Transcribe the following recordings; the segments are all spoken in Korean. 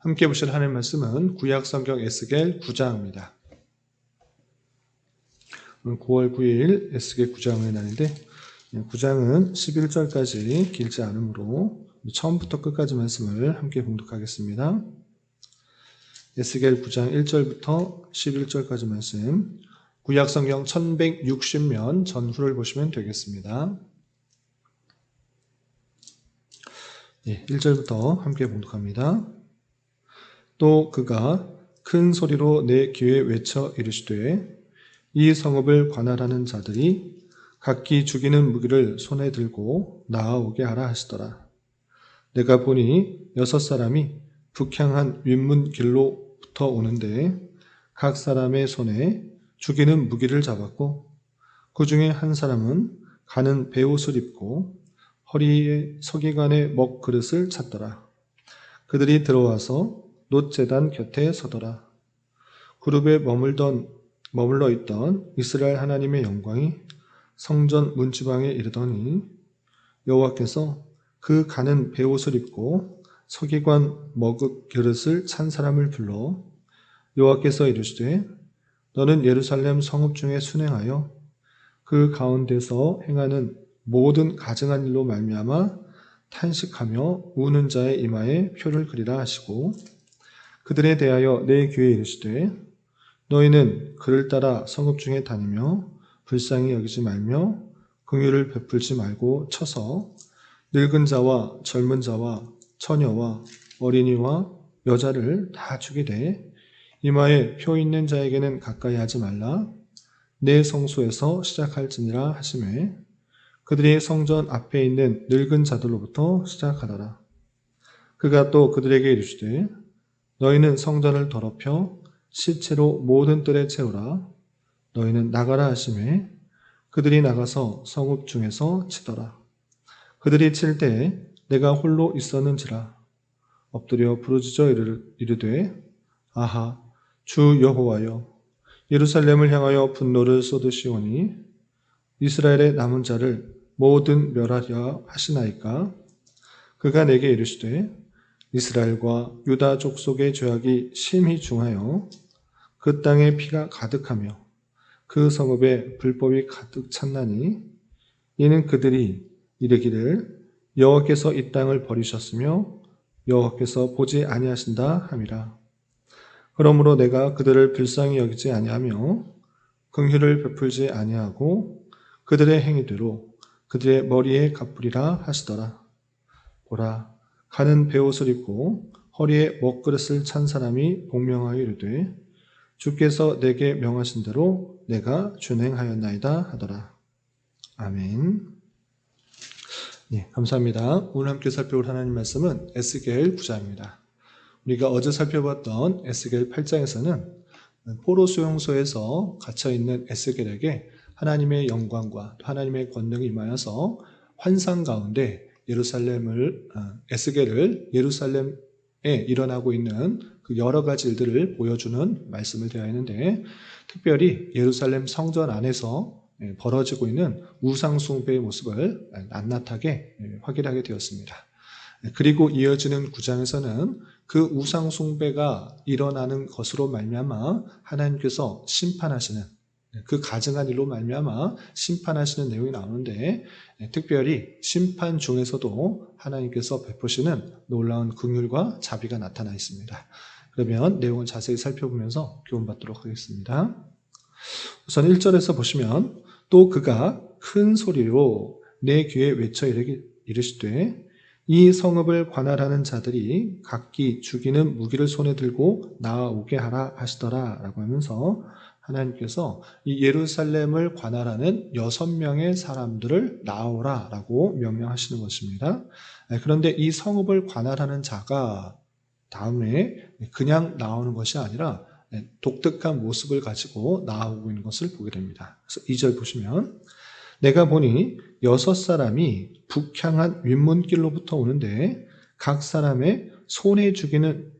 함께 보실 하나님의 말씀은 구약성경 에스겔 9장입니다. 9월 9일 에스겔 9장의 날인데 9장은 11절까지 길지 않으므로 처음부터 끝까지 말씀을 함께 봉독하겠습니다. 에스겔 9장 1절부터 11절까지 말씀, 구약성경 1160면 전후를 보시면 되겠습니다. 1절부터 함께 봉독합니다. 또 그가 큰 소리로 내 귀에 외쳐 이르시되 이 성읍을 관할하는 자들이 각기 죽이는 무기를 손에 들고 나아오게 하라 하시더라. 내가 보니 6사람이 북향한 윗문길로부터 오는데 각 사람의 손에 죽이는 무기를 잡았고 그 중에 한 사람은 가는 베옷을 입고 허리에 서기관의 먹그릇을 찼더라. 그들이 들어와서 놋제단 곁에 서더라. 그룹에 머물러 있던 이스라엘 하나님의 영광이 성전 문지방에 이르더니 여호와께서 그 가는 베옷을 입고 서기관 먹그릇을 찬 사람을 불러 여호와께서 이르시되 너는 예루살렘 성읍 중에 순행하여 그 가운데서 행하는 모든 가증한 일로 말미암아 탄식하며 우는 자의 이마에 표를 그리라 하시고 그들에 대하여 내 귀에 이르시되 너희는 그를 따라 성읍 중에 다니며 불쌍히 여기지 말며 긍휼을 베풀지 말고 쳐서 늙은 자와 젊은 자와 처녀와 어린이와 여자를 다 죽이되 이마에 표 있는 자에게는 가까이 하지 말라. 내 성소에서 시작할지니라 하시매 그들이 성전 앞에 있는 늙은 자들로부터 시작하더라. 그가 또 그들에게 이르시되 너희는 성전을 더럽혀 시체로 모든 뜰에 채우라. 너희는 나가라 하시매 그들이 나가서 성읍 중에서 치더라. 그들이 칠 때에 내가 홀로 있었는지라 엎드려 부르짖어 이르되 아하 주 여호와여 예루살렘을 향하여 분노를 쏟으시오니 이스라엘의 남은 자를 모든 멸하려 하시나이까. 그가 내게 이르시되 이스라엘과 유다 족속의 죄악이 심히 중하여 그 땅에 피가 가득하며 그 성읍에 불법이 가득 찼나니 이는 그들이 이르기를 여호와께서 이 땅을 버리셨으며 여호와께서 보지 아니하신다 함이라. 그러므로 내가 그들을 불쌍히 여기지 아니하며 긍휼을 베풀지 아니하고 그들의 행위대로 그들의 머리에 갚으리라 하시더라. 보라 가는 베옷을 입고 허리에 먹그릇을 찬 사람이 복명하여 이르되 주께서 내게 명하신 대로 내가 준행하였나이다 하더라. 아멘. 감사합니다. 오늘 함께 살펴볼 하나님 말씀은 에스겔 9장입니다. 우리가 어제 살펴봤던 에스겔 8장에서는 포로 수용소에서 갇혀있는 에스겔에게 하나님의 영광과 하나님의 권능이 임하여서 환상 가운데 에스겔을 예루살렘에 일어나고 있는 그 여러 가지 일들을 보여주는 말씀을 되어 있는데 특별히 예루살렘 성전 안에서 벌어지고 있는 우상 숭배의 모습을 낱낱하게 확인하게 되었습니다. 그리고 이어지는 9장에서는 그 우상 숭배가 일어나는 것으로 말미암아 하나님께서 심판하시는 그 가증한 일로 말미암아 심판하시는 내용이 나오는데 특별히 심판 중에서도 하나님께서 베푸시는 놀라운 긍휼과 자비가 나타나 있습니다. 그러면 내용을 자세히 살펴보면서 교훈받도록 하겠습니다. 우선 1절에서 보시면 또 그가 큰 소리로 내 귀에 외쳐 이르시되 이 성읍을 관할하는 자들이 각기 죽이는 무기를 손에 들고 나아오게 하라 하시더라 라고 하면서 하나님께서 이 예루살렘을 관할하는 6명의 사람들을 나오라 라고 명령하시는 것입니다. 그런데 이 성읍을 관할하는 자가 다음에 그냥 나오는 것이 아니라 독특한 모습을 가지고 나오고 있는 것을 보게 됩니다. 그래서 2절 보시면 내가 보니 6사람이 북향한 윗문길로부터 오는데 각 사람의 손에 죽이는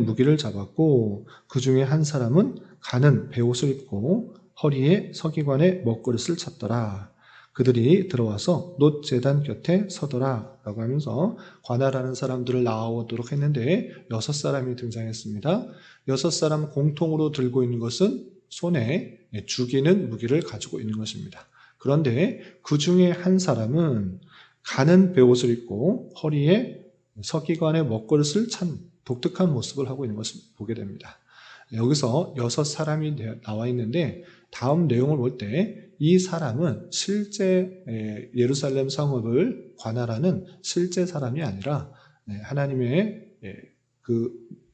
무기를 잡았고 그 중에 한 사람은 가는 베옷을 입고 허리에 서기관의 먹그릇을 찼더라. 그들이 들어와서 놋 제단 곁에 서더라 라고 하면서 관할하는 사람들을 나오도록 했는데 6사람이 등장했습니다. 6사람 공통으로 들고 있는 것은 손에 죽이는 무기를 가지고 있는 것입니다. 그런데 그 중에 한 사람은 가는 베옷을 입고 허리에 서기관의 먹그릇을 찬 독특한 모습을 하고 있는 것을 보게 됩니다. 여기서 6사람이 나와 있는데 다음 내용을 볼 때 이 사람은 실제 예루살렘 성읍을 관할하는 실제 사람이 아니라 하나님의 그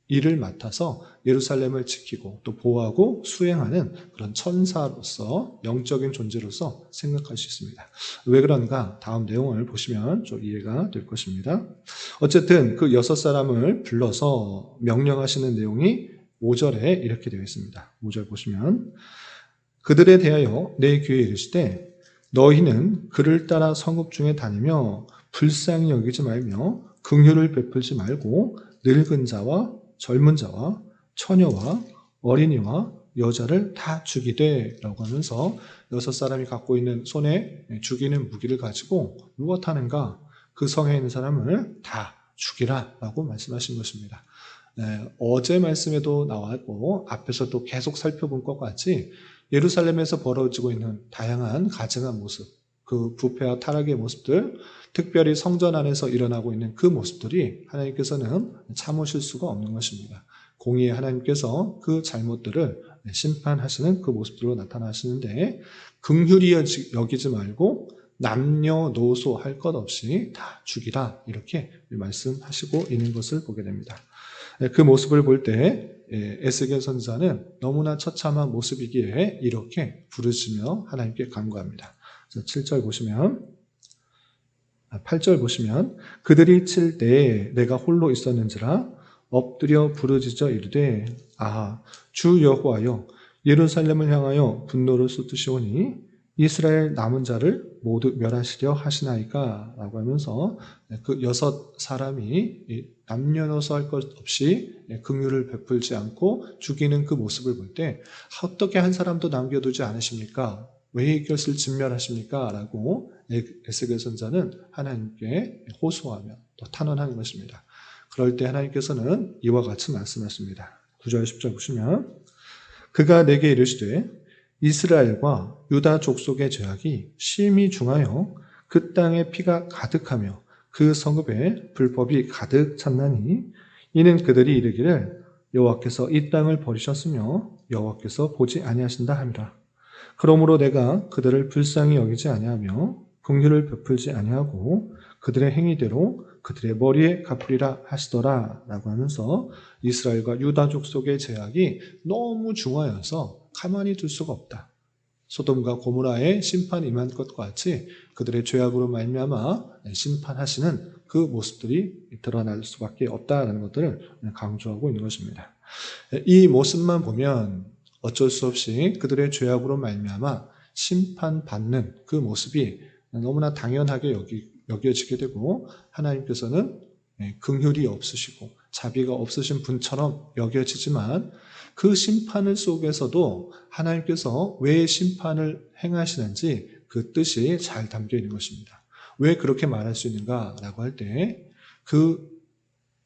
일을 맡아서 예루살렘을 지키고 또 보호하고 수행하는 그런 천사로서 영적인 존재로서 생각할 수 있습니다. 왜 그런가? 다음 내용을 보시면 좀 이해가 될 것입니다. 어쨌든 그 6사람을 불러서 명령하시는 내용이 5절에 이렇게 되어 있습니다. 5절 보시면 그들에 대하여 내 귀에 이르시되 너희는 그를 따라 성읍 중에 다니며 불쌍히 여기지 말며 긍휼을 베풀지 말고 늙은 자와 젊은 자와 처녀와 어린이와 여자를 다 죽이되 라고 하면서 6사람이 갖고 있는 손에 죽이는 무기를 가지고 무엇하는가? 그 성에 있는 사람을 다 죽이라 라고 말씀하신 것입니다. 어제 말씀에도 나왔고 앞에서도 계속 살펴본 것 같이 예루살렘에서 벌어지고 있는 다양한 가증한 모습, 그 부패와 타락의 모습들, 특별히 성전 안에서 일어나고 있는 그 모습들이 하나님께서는 참으실 수가 없는 것입니다. 공의의 하나님께서 그 잘못들을 심판하시는 그 모습들로 나타나시는데 긍휼히 여기지 말고 남녀노소 할 것 없이 다 죽이라 이렇게 말씀하시고 있는 것을 보게 됩니다. 그 모습을 볼 때 에스겔 선지자는 너무나 처참한 모습이기에 이렇게 부르시며 하나님께 간구합니다. 7절 보시면 8절 보시면 그들이 칠 때에 내가 홀로 있었는지라 엎드려 부르짖어 이르되 주 여호와여 예루살렘을 향하여 분노를 쏟으시오니 이스라엘 남은 자를 모두 멸하시려 하시나이까 라고 하면서 그 6사람이 남녀노소 할 것 없이 긍휼을 베풀지 않고 죽이는 그 모습을 볼 때 어떻게 한 사람도 남겨두지 않으십니까? 왜 이것을 진멸하십니까? 라고 에스겔 선지자는 하나님께 호소하며 또 탄원하는 것입니다. 그럴 때 하나님께서는 이와 같이 말씀하십니다. 9절 10절 보시면 그가 내게 이르시되 이스라엘과 유다 족속의 죄악이 심히 중하여 그 땅에 피가 가득하며 그 성읍에 불법이 가득 찼나니 이는 그들이 이르기를 여호와께서 이 땅을 버리셨으며 여호와께서 보지 아니하신다 함이라. 그러므로 내가 그들을 불쌍히 여기지 아니하며 긍휼을 베풀지 아니하고 그들의 행위대로 그들의 머리에 갚으리라 하시더라 라고 하면서 이스라엘과 유다 족속의 죄악이 너무 중하여서 가만히 둘 수가 없다. 소돔과 고모라에 심판이 임한 것과 같이 그들의 죄악으로 말미암아 심판하시는 그 모습들이 드러날 수밖에 없다라는 것들을 강조하고 있는 것입니다. 이 모습만 보면 어쩔 수 없이 그들의 죄악으로 말미암아 심판받는 그 모습이 너무나 당연하게 여겨지게 되고 하나님께서는 긍휼이 없으시고 자비가 없으신 분처럼 여겨지지만 그 심판을 속에서도 하나님께서 왜 심판을 행하시는지 그 뜻이 잘 담겨 있는 것입니다. 왜 그렇게 말할 수 있는가라고 할 때 그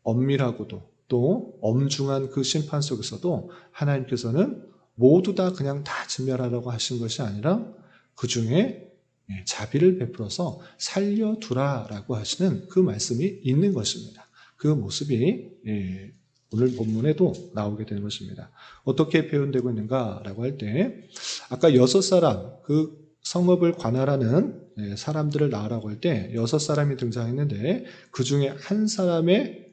엄밀하고도 또 엄중한 그 심판 속에서도 하나님께서는 모두 다 그냥 다 진멸하라고 하신 것이 아니라 그 중에 자비를 베풀어서 살려두라라고 하시는 그 말씀이 있는 것입니다. 그 모습이 오늘 본문에도 나오게 되는 것입니다. 어떻게 표현되고 있는가라고 할 때 아까 6사람 그 성읍을 관할하는 사람들을 나으라고 할 때 6사람이 등장했는데 그 중에 한 사람의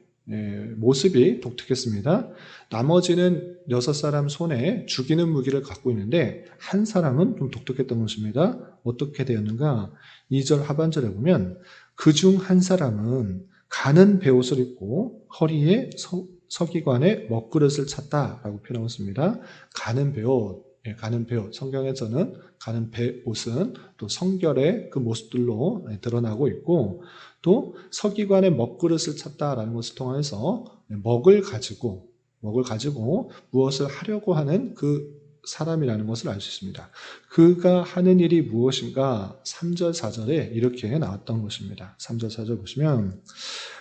모습이 독특했습니다. 나머지는 6사람 손에 죽이는 무기를 갖고 있는데 한 사람은 좀 독특했던 것입니다. 어떻게 되었는가? 2절 하반절에 보면 그중 한 사람은 가는 베옷을 입고 허리에 서기관의 먹그릇을 찼다라고 표현하고 있습니다. 가는 베옷, 가는 베옷. 성경에서는 가는 베옷은 또 성결의 그 모습들로 드러나고 있고 또 서기관의 먹그릇을 찼다라는 것을 통해서 먹을 가지고 무엇을 하려고 하는 그 사람이라는 것을 알 수 있습니다. 그가 하는 일이 무엇인가 3절, 4절에 이렇게 나왔던 것입니다. 3절, 4절 보시면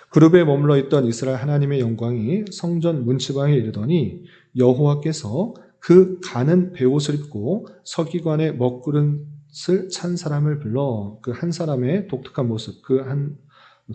그룹에 머물러 있던 이스라엘 하나님의 영광이 성전 문지방에 이르더니 여호와께서 그 가는 베옷을 입고 서기관의 먹그릇을 찬 사람을 불러 그 한 사람의 독특한 모습,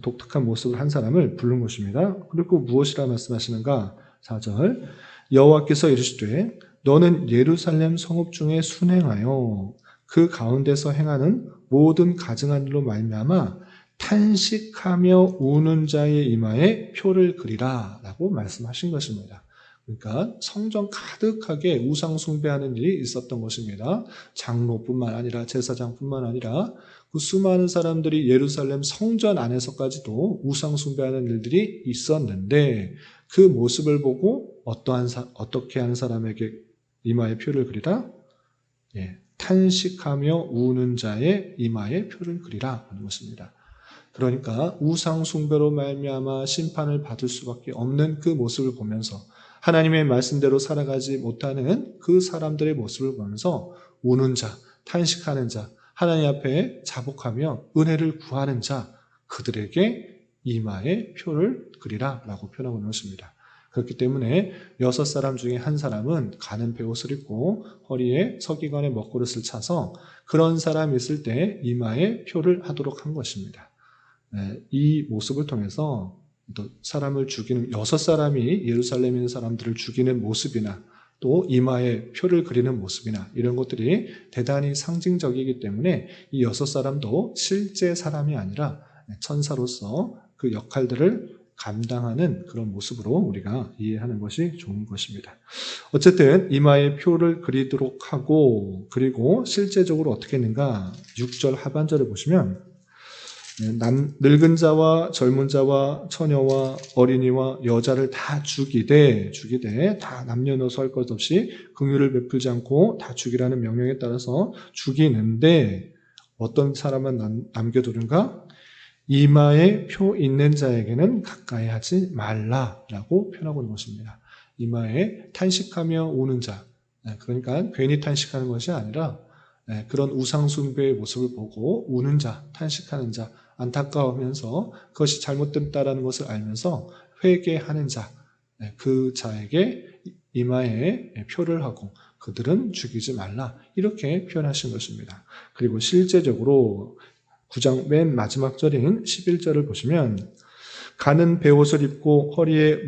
독특한 모습을 한 사람을 부른 것입니다. 그리고 무엇이라 말씀하시는가? 4절 여호와께서 이르시되 너는 예루살렘 성읍 중에 순행하여 그 가운데서 행하는 모든 가증한 일로 말미암아 탄식하며 우는 자의 이마에 표를 그리라 라고 말씀하신 것입니다. 그러니까 성전 가득하게 우상 숭배하는 일이 있었던 것입니다. 장로뿐만 아니라 제사장뿐만 아니라 그 수많은 사람들이 예루살렘 성전 안에서까지도 우상 숭배하는 일들이 있었는데 그 모습을 보고 어떻게 하는 사람에게 이마에 표를 그리라? 탄식하며 우는 자의 이마에 표를 그리라 하는 것입니다. 그러니까 우상 숭배로 말미암아 심판을 받을 수밖에 없는 그 모습을 보면서 하나님의 말씀대로 살아가지 못하는 그 사람들의 모습을 보면서 우는 자, 탄식하는 자, 하나님 앞에 자복하며 은혜를 구하는 자, 그들에게 이마에 표를 그리라 라고 표현하고 있는 것입니다. 그렇기 때문에 6사람 중에 한 사람은 가는 베옷을 입고 허리에 서기관의 먹그릇을 차서 그런 사람이 있을 때 이마에 표를 하도록 한 것입니다. 이 모습을 통해서 또 사람을 죽이는 6사람이 예루살렘에 있는 사람들을 죽이는 모습이나 또 이마에 표를 그리는 모습이나 이런 것들이 대단히 상징적이기 때문에 이 6사람도 실제 사람이 아니라 천사로서 그 역할들을 감당하는 그런 모습으로 우리가 이해하는 것이 좋은 것입니다. 어쨌든 이마에 표를 그리도록 하고 그리고 실제적으로 어떻게 했는가 6절 하반절을 보시면 늙은 자와 젊은 자와 처녀와 어린이와 여자를 다 죽이되 다 남녀노소 할 것 없이 긍휼을 베풀지 않고 다 죽이라는 명령에 따라서 죽이는데 어떤 사람은 남겨두는가? 이마에 표 있는 자에게는 가까이 하지 말라라고 표현하고 있는 것입니다. 이마에 탄식하며 우는 자, 그러니까 괜히 탄식하는 것이 아니라 그런 우상숭배의 모습을 보고 우는 자, 탄식하는 자, 안타까워하면서 그것이 잘못됐다라는 것을 알면서 회개하는 자, 그 자에게 이마에 표를 하고 그들은 죽이지 말라 이렇게 표현하신 것입니다. 그리고 실제적으로 9장 맨 마지막 절인 11절을 보시면 가는 베옷을 입고 허리에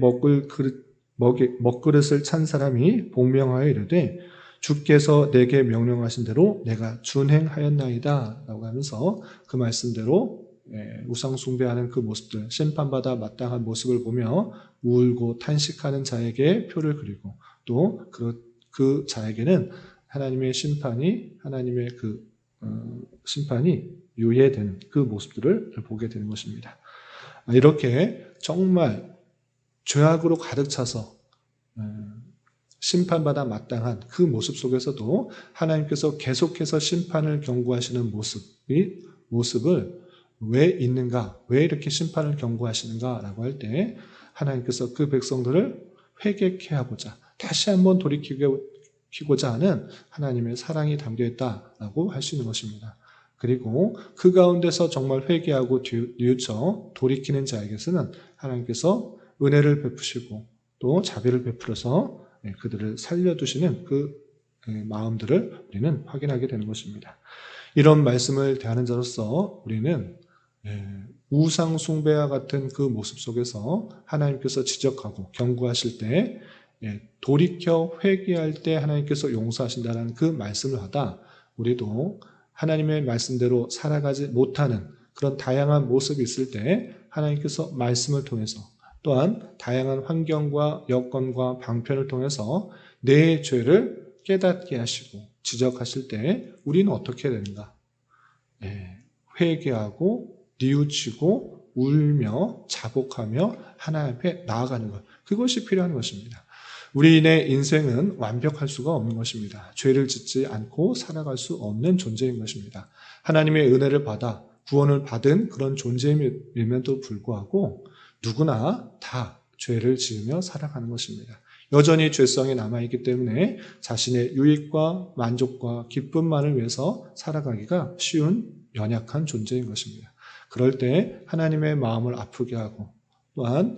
먹그릇을 찬 사람이 복명하여 이르되 주께서 내게 명령하신 대로 내가 준행하였나이다 라고 하면서 그 말씀대로 우상 숭배하는 그 모습들, 심판받아 마땅한 모습을 보며 울고 탄식하는 자에게 표를 그리고 또 그 자에게는 하나님의 심판이 유예되는 그 모습들을 보게 되는 것입니다. 이렇게 정말 죄악으로 가득 차서 심판받아 마땅한 그 모습 속에서도 하나님께서 계속해서 심판을 경고하시는 모습을 왜 있는가? 왜 이렇게 심판을 경고하시는가? 라고 할 때 하나님께서 그 백성들을 회개케 하고자 다시 한번 돌이키고자 하는 하나님의 사랑이 담겨있다라고 할 수 있는 것입니다. 그리고 그 가운데서 정말 회개하고 뉘우쳐 돌이키는 자에게서는 하나님께서 은혜를 베푸시고 또 자비를 베풀어서 그들을 살려두시는 그 마음들을 우리는 확인하게 되는 것입니다. 이런 말씀을 대하는 자로서 우리는 우상 숭배와 같은 그 모습 속에서 하나님께서 지적하고 경고하실 때 돌이켜 회개할 때 하나님께서 용서하신다는 그 말씀을 하다 우리도 하나님의 말씀대로 살아가지 못하는 그런 다양한 모습이 있을 때 하나님께서 말씀을 통해서 또한 다양한 환경과 여건과 방편을 통해서 내 죄를 깨닫게 하시고 지적하실 때 우리는 어떻게 해야 되는가? 회개하고 뉘우치고 울며 자복하며 하나님 앞에 나아가는 것. 그것이 필요한 것입니다. 우리의 인생은 완벽할 수가 없는 것입니다. 죄를 짓지 않고 살아갈 수 없는 존재인 것입니다. 하나님의 은혜를 받아 구원을 받은 그런 존재임에도 불구하고 누구나 다 죄를 지으며 살아가는 것입니다. 여전히 죄성이 남아있기 때문에 자신의 유익과 만족과 기쁨만을 위해서 살아가기가 쉬운 연약한 존재인 것입니다. 그럴 때 하나님의 마음을 아프게 하고 또한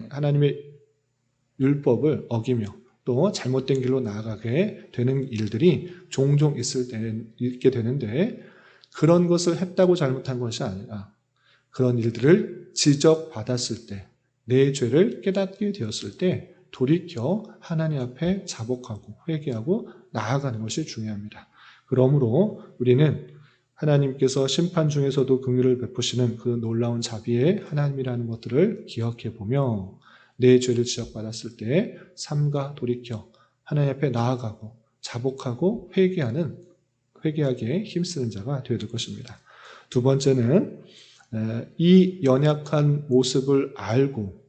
하나님의 율법을 어기며 또 잘못된 길로 나아가게 되는 일들이 종종 있게 되는데, 그런 것을 했다고 잘못한 것이 아니라 그런 일들을 지적받았을 때, 내 죄를 깨닫게 되었을 때 돌이켜 하나님 앞에 자복하고 회개하고 나아가는 것이 중요합니다. 그러므로 우리는 하나님께서 심판 중에서도 긍휼을 베푸시는 그 놀라운 자비의 하나님이라는 것들을 기억해 보며 내 죄를 지적받았을 때 삼가 돌이켜 하나님 앞에 나아가고 자복하고 회개하기에 힘쓰는 자가 되어야 될 것입니다. 두 번째는 이 연약한 모습을 알고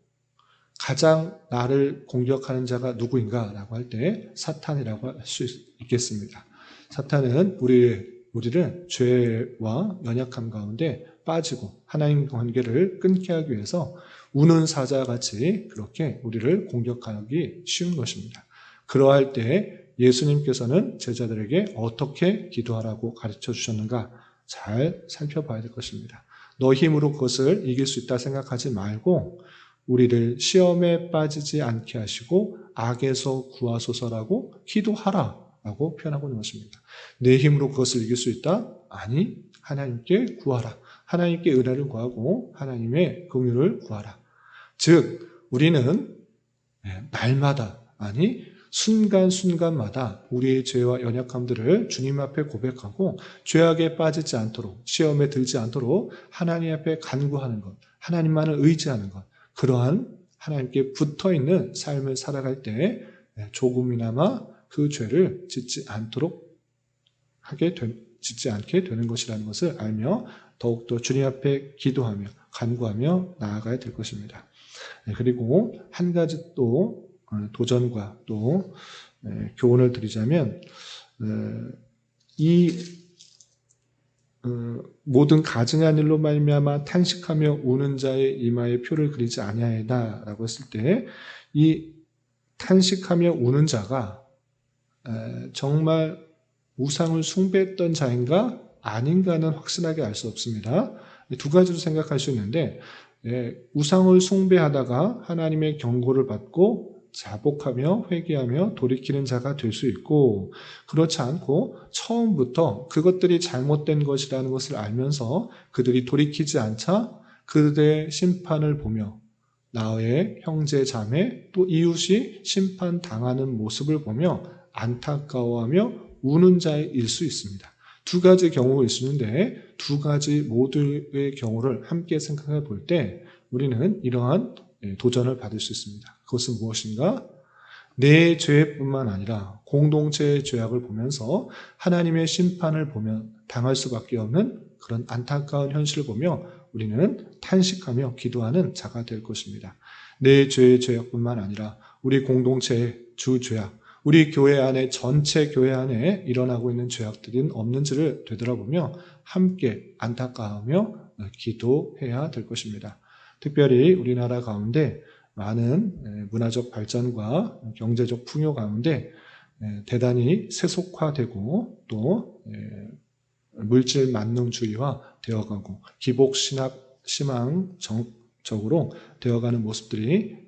가장 나를 공격하는 자가 누구인가라고 할 때 사탄이라고 할 수 있겠습니다. 사탄은 우리를 죄와 연약함 가운데 빠지고 하나님 관계를 끊게 하기 위해서 우는 사자같이 그렇게 우리를 공격하기 쉬운 것입니다. 그러할 때 예수님께서는 제자들에게 어떻게 기도하라고 가르쳐 주셨는가 잘 살펴봐야 될 것입니다. 너 힘으로 그것을 이길 수 있다 생각하지 말고 우리를 시험에 빠지지 않게 하시고 악에서 구하소서라고 기도하라라고 표현하고 있는 것입니다. 내 힘으로 그것을 이길 수 있다? 아니, 하나님께 구하라. 하나님께 은혜를 구하고 하나님의 긍휼을 구하라. 즉 우리는 날마다, 아니 순간순간마다 우리의 죄와 연약함들을 주님 앞에 고백하고 죄악에 빠지지 않도록, 시험에 들지 않도록 하나님 앞에 간구하는 것, 하나님만을 의지하는 것, 그러한 하나님께 붙어있는 삶을 살아갈 때 조금이나마 그 죄를 짓지 않게 되는 것이라는 것을 알며 더욱더 주님 앞에 기도하며 간구하며 나아가야 될 것입니다. 그리고 한 가지 또 도전과 또 교훈을 드리자면, 이 모든 가증한 일로 말미암아 탄식하며 우는 자의 이마에 표를 그리지 아니하이다라고 했을 때, 이 탄식하며 우는 자가 정말 우상을 숭배했던 자인가 아닌가는 확실하게 알 수 없습니다. 두 가지로 생각할 수 있는데, 우상을 숭배하다가 하나님의 경고를 받고 자복하며 회개하며 돌이키는 자가 될 수 있고, 그렇지 않고 처음부터 그것들이 잘못된 것이라는 것을 알면서 그들이 돌이키지 않자 그들의 심판을 보며 나의 형제 자매 또 이웃이 심판당하는 모습을 보며 안타까워하며 우는 자일 수 있습니다. 두 가지 경우가 있는데 두 가지 모두의 경우를 함께 생각해 볼 때 우리는 이러한 도전을 받을 수 있습니다. 그것은 무엇인가? 내 죄뿐만 아니라 공동체의 죄악을 보면서 하나님의 심판을 보며 당할 수밖에 없는 그런 안타까운 현실을 보며 우리는 탄식하며 기도하는 자가 될 것입니다. 내 죄의 죄악뿐만 아니라 우리 공동체의 주 죄악, 우리 교회 안에, 전체 교회 안에 일어나고 있는 죄악들은 없는지를 되돌아보며 함께 안타까워하며 기도해야 될 것입니다. 특별히 우리나라 가운데 많은 문화적 발전과 경제적 풍요 가운데 대단히 세속화되고 또 물질 만능주의화 되어가고 기복 신앙적으로 되어가는 모습들이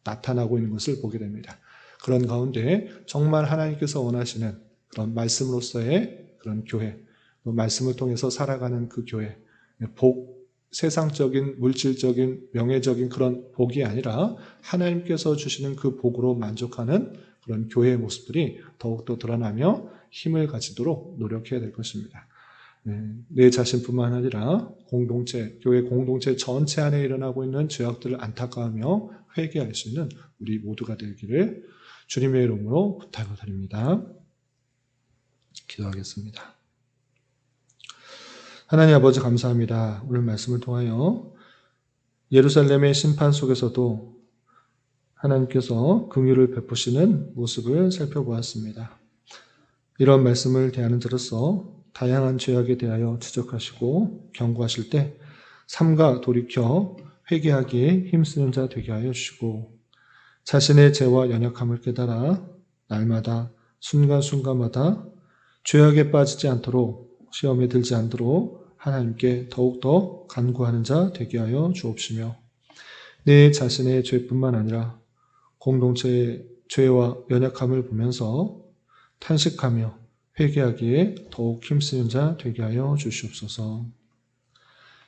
나타나고 있는 것을 보게 됩니다. 그런 가운데 정말 하나님께서 원하시는 그런 말씀으로서의 그런 교회, 말씀을 통해서 살아가는 그 교회, 세상적인 물질적인 명예적인 그런 복이 아니라 하나님께서 주시는 그 복으로 만족하는 그런 교회의 모습들이 더욱더 드러나며 힘을 가지도록 노력해야 될 것입니다. 내 자신뿐만 아니라 교회 공동체 전체 안에 일어나고 있는 죄악들을 안타까워하며 회개할 수 있는 우리 모두가 되기를 주님의 이름으로 부탁을 드립니다. 기도하겠습니다. 하나님 아버지 감사합니다. 오늘 말씀을 통하여 예루살렘의 심판 속에서도 하나님께서 긍휼을 베푸시는 모습을 살펴보았습니다. 이런 말씀을 대하는 자로서 다양한 죄악에 대하여 지적하시고 경고하실 때 삼가 돌이켜 회개하기에 힘쓰는 자 되게 하여 주시고, 자신의 죄와 연약함을 깨달아 날마다 순간순간마다 죄악에 빠지지 않도록 시험에 들지 않도록 하나님께 더욱더 간구하는 자 되게 하여 주옵시며 내 자신의 죄뿐만 아니라 공동체의 죄와 연약함을 보면서 탄식하며 회개하기에 더욱 힘쓰는 자 되게 하여 주시옵소서.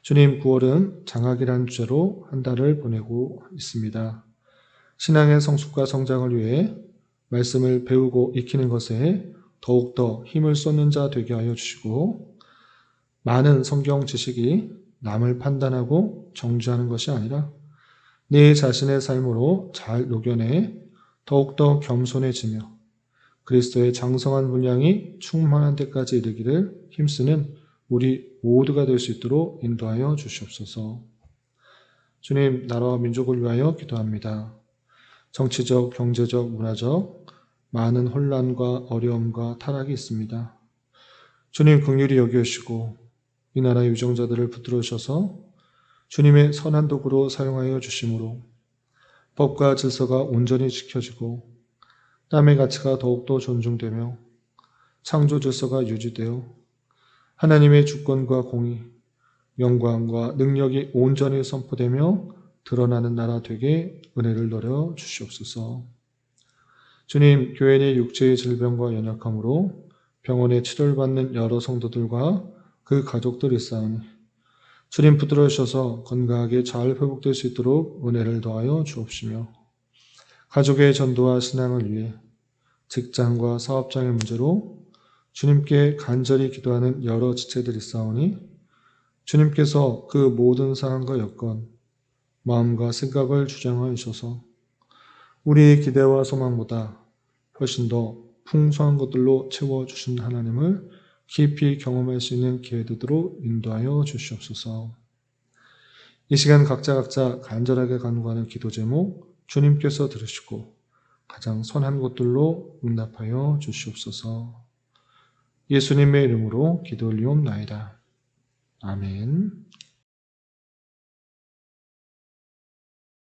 주님, 9월은 장학이라는 주제로 한 달을 보내고 있습니다. 신앙의 성숙과 성장을 위해 말씀을 배우고 익히는 것에 더욱더 힘을 쏟는 자 되게 하여 주시고 많은 성경 지식이 남을 판단하고 정죄하는 것이 아니라 내 자신의 삶으로 잘 녹여내 더욱더 겸손해지며 그리스도의 장성한 분량이 충만한 데까지 이르기를 힘쓰는 우리 모두가 될 수 있도록 인도하여 주시옵소서. 주님, 나라와 민족을 위하여 기도합니다. 정치적, 경제적, 문화적 많은 혼란과 어려움과 타락이 있습니다. 주님, 긍휼히 여겨주시고 이 나라의 유정자들을 붙들으셔서 주님의 선한 도구로 사용하여 주심으로 법과 질서가 온전히 지켜지고 땀의 가치가 더욱더 존중되며 창조 질서가 유지되어 하나님의 주권과 공의, 영광과 능력이 온전히 선포되며 드러나는 나라 되게 은혜를 노려 주시옵소서. 주님, 교회 내 육체의 질병과 연약함으로 병원에 치료를 받는 여러 성도들과 그 가족들이 있사오니 주님 붙들어 주셔서 건강하게 잘 회복될 수 있도록 은혜를 더하여 주옵시며 가족의 전도와 신앙을 위해 직장과 사업장의 문제로 주님께 간절히 기도하는 여러 지체들이 있사오니 주님께서 그 모든 상황과 여건, 마음과 생각을 주장하여 주셔서 우리의 기대와 소망보다 훨씬 더 풍성한 것들로 채워주신 하나님을 깊이 경험할 수 있는 기회들로 인도하여 주시옵소서. 이 시간 각자 간절하게 간구하는 기도 제목 주님께서 들으시고 가장 선한 것들로 응답하여 주시옵소서. 예수님의 이름으로 기도 올리옵나이다. 아멘.